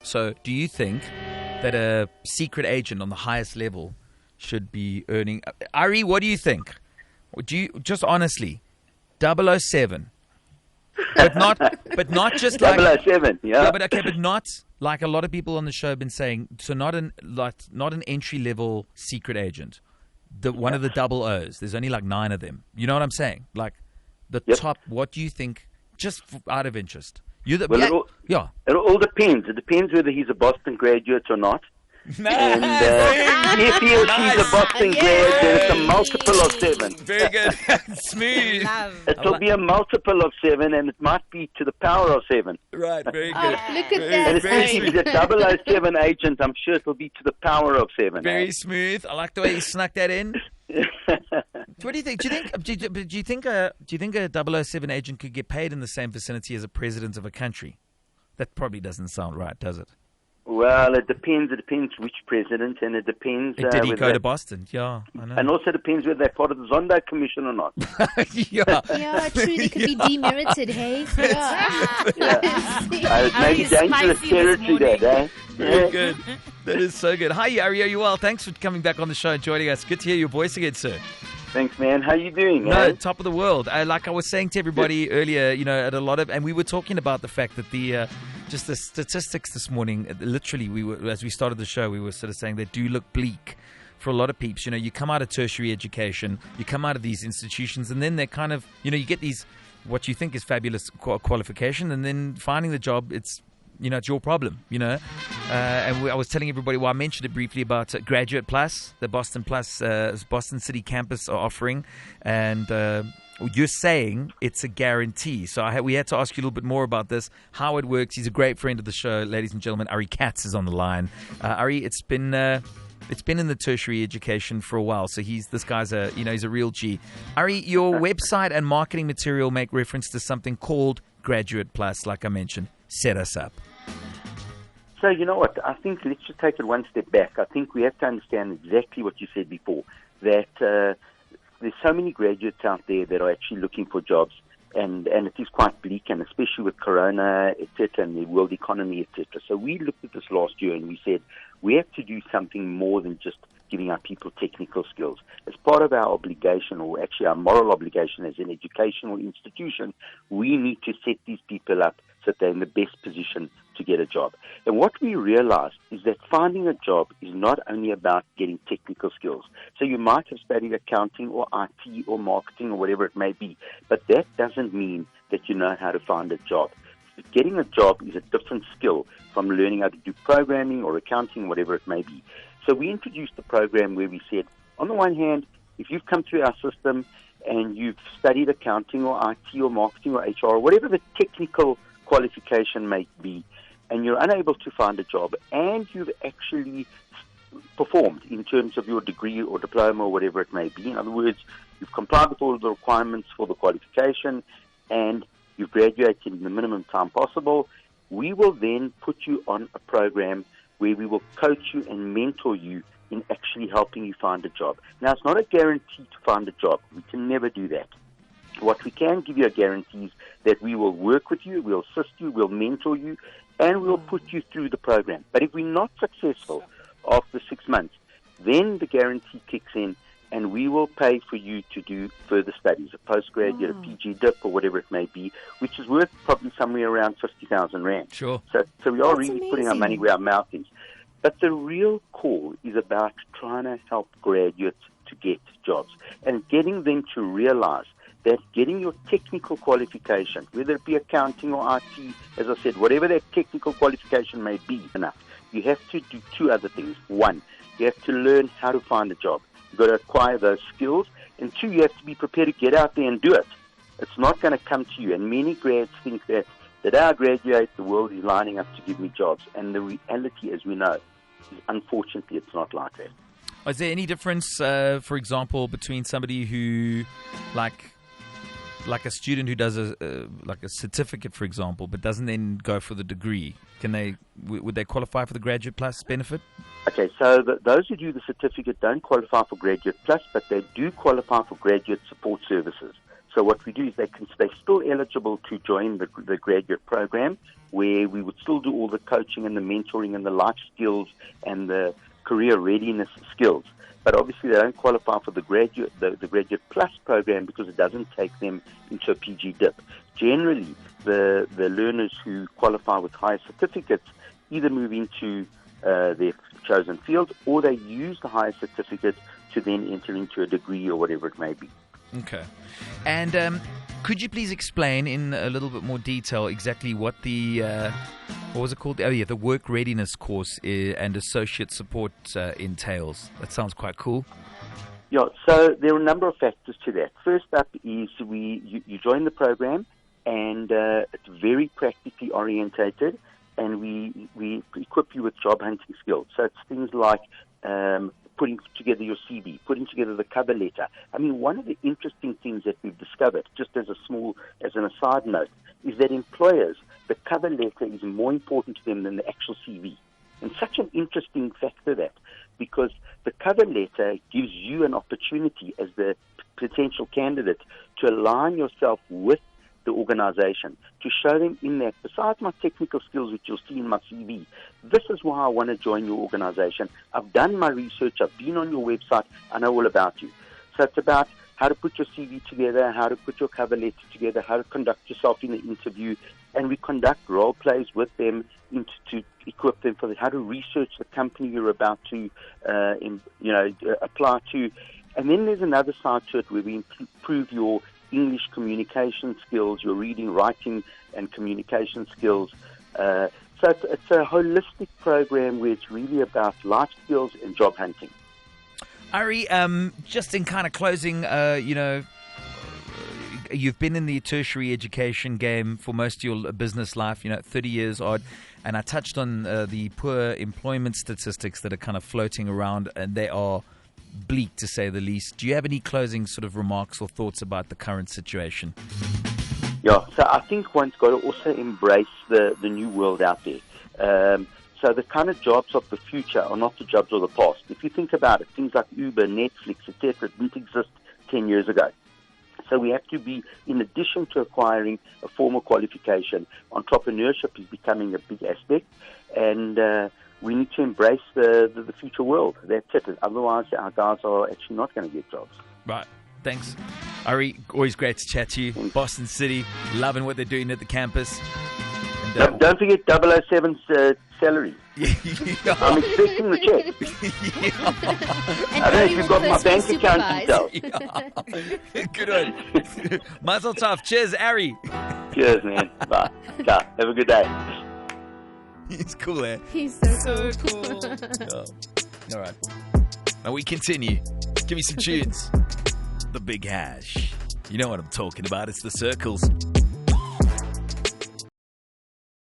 So do you think that a secret agent on the highest level should be earning... Ari, what do you think? Do you, just honestly, 007, but not just like... 007, yeah. But not like a lot of people on the show have been saying, so not an entry-level secret agent. One of the double O's. There's only like 9 of them. You know what I'm saying? Like the top, what do you think, just out of interest? It all depends. It depends whether he's a Boston graduate or not. Nice. And if he or she's a Boston grad, then it's a multiple of 7. Very good. Smooth. It'll be a multiple of 7, and it might be to the power of 7. Right, very good. Look at that. And especially if he's a 007 agent, I'm sure it'll be to the power of 7. Very smooth. I like the way you snuck that in. What do you think? Do you think a 007 agent could get paid in the same vicinity as a president of a country? That probably doesn't sound right, does it? Well, it depends. It depends which president, and it depends... Did he go to Boston? Yeah, I know. And also depends whether they're part of the Zondo Commission or not. Yeah, true. They could be demerited, hey? It may be dangerous territory there, eh? Very good. That is so good. Hi, Ari. Are you well? Thanks for coming back on the show and joining us. Good to hear your voice again, sir. Thanks, man. How you doing? No, top of the world. Like I was saying to everybody earlier, at a lot of... And we were talking about the fact that just the statistics this morning, literally, as we started the show, we were sort of saying they do look bleak for a lot of peeps. You come out of tertiary education, you come out of these institutions, and then they're kind of, you get these, what you think is fabulous qualification, and then finding the job, it's your problem, And I was telling everybody, I mentioned it briefly about Graduate Plus, the Boston Plus, Boston City campus are offering. And you're saying it's a guarantee. So we had to ask you a little bit more about this, how it works. He's a great friend of the show, ladies and gentlemen. Ari Katz is on the line. Ari, it's been in the tertiary education for a while. So this guy's he's a real G. Ari, your website and marketing material make reference to something called Graduate Plus, like I mentioned. Set us up. So, you know what? I think let's just take it one step back. I think we have to understand exactly what you said before, that there's so many graduates out there that are actually looking for jobs, and it is quite bleak, and especially with Corona, etc., and the world economy, etc. So we looked at this last year and we said we have to do something more than just giving our people technical skills. As part of our obligation, or actually our moral obligation as an educational institution, we need to set these people up so that they're in the best position to get a job. And what we realized is that finding a job is not only about getting technical skills. So you might have studied accounting or IT or marketing or whatever it may be, but that doesn't mean that you know how to find a job. Getting a job is a different skill from learning how to do programming or accounting, whatever it may be. So we introduced a program where we said, on the one hand, if you've come through our system and you've studied accounting or IT or marketing or HR or whatever the technical qualification may be, and you're unable to find a job, and you've actually performed in terms of your degree or diploma or whatever it may be. In other words, you've complied with all of the requirements for the qualification, and you've graduated in the minimum time possible. We will then put you on a program where we will coach you and mentor you in actually helping you find a job. Now, it's not a guarantee to find a job. We can never do that. What we can give you a guarantee is that we will work with you, we'll assist you, we'll mentor you, and we'll put you through the program. But if we're not successful after 6 months, then the guarantee kicks in, and we will pay for you to do further studies, a postgraduate, a PG dip, or whatever it may be, which is worth probably somewhere around 50,000 Rand. Sure. So we are That's really amazing. putting our money where our mouth is. But the real core is about trying to help graduates to get jobs and getting them to realize that getting your technical qualification, whether it be accounting or IT, as I said, whatever that technical qualification may be, enough. You have to do 2 other things. 1, you have to learn how to find a job. You've got to acquire those skills. And 2, you have to be prepared to get out there and do it. It's not going to come to you. And many grads think that I graduate, the world is lining up to give me jobs. And the reality, as we know, is unfortunately it's not like that. Is there any difference, for example, between somebody who, like a student who does a certificate, for example, but doesn't then go for the degree? Would they qualify for the Graduate Plus benefit? Okay, so those who do the certificate don't qualify for Graduate Plus, but they do qualify for graduate support services. So what we do is they're still eligible to join the graduate program, where we would still do all the coaching and the mentoring and the life skills and the career readiness skills. But obviously they don't qualify for the Graduate Plus program because it doesn't take them into a PG dip. Generally, the learners who qualify with higher certificates either move into their chosen field, or they use the higher certificate to then enter into a degree or whatever it may be. Okay. And could you please explain in a little bit more detail exactly what the, what was it called? Oh, yeah, the work readiness course and associate support entails? That sounds quite cool. Yeah, so there are a number of factors to that. First up is you join the program, and it's very practically orientated, and we equip you with job hunting skills. So it's things like putting together your CV, putting together the cover letter. I mean, one of the interesting things that we've discovered, just as an aside note, is that employers, the cover letter is more important to them than the actual CV. And such an interesting factor that, because the cover letter gives you an opportunity as the potential candidate to align yourself with the organization, to show them in that, besides my technical skills, which you'll see in my CV, this is why I want to join your organization. I've done my research, I've been on your website, I know all about you. So it's about how to put your CV together, how to put your cover letter together, how to conduct yourself in the interview, and we conduct role plays with them to equip them for how to research the company you're about to apply to. And then there's another side to it where we improve your English communication skills, your reading, writing, and communication skills. So it's a holistic program where it's really about life skills and job hunting. Ari, just in kind of closing, you've been in the tertiary education game for most of your business life, 30 years odd, and I touched on the poor employment statistics that are kind of floating around, and they are bleak, to say the least. Do you have any closing sort of remarks or thoughts about the current situation? Yeah, so I think one's got to also embrace the new world out there. So the kind of jobs of the future are not the jobs of the past. If you think about it, things like Uber, Netflix, etc., didn't exist 10 years ago. So we have to be, in addition to acquiring a formal qualification, entrepreneurship is becoming a big aspect, and we need to embrace the future world. That's it. Otherwise, our guys are actually not going to get jobs. Right. Thanks. Ari, always great to chat to you. Thanks. Boston City, loving what they're doing at the campus. And, Don't forget 007's salary. Yeah. I'm expecting the check. And I don't know if Ari you've will got my bank personally account supervise. details. Good one. Mazel tov. Cheers, Ari. Cheers, man. Bye. Ciao. Have a good day. He's cool, eh? He's so cool. Oh. All right. Now we continue. Give me some tunes. The Big Hash. You know what I'm talking about. It's the Circles.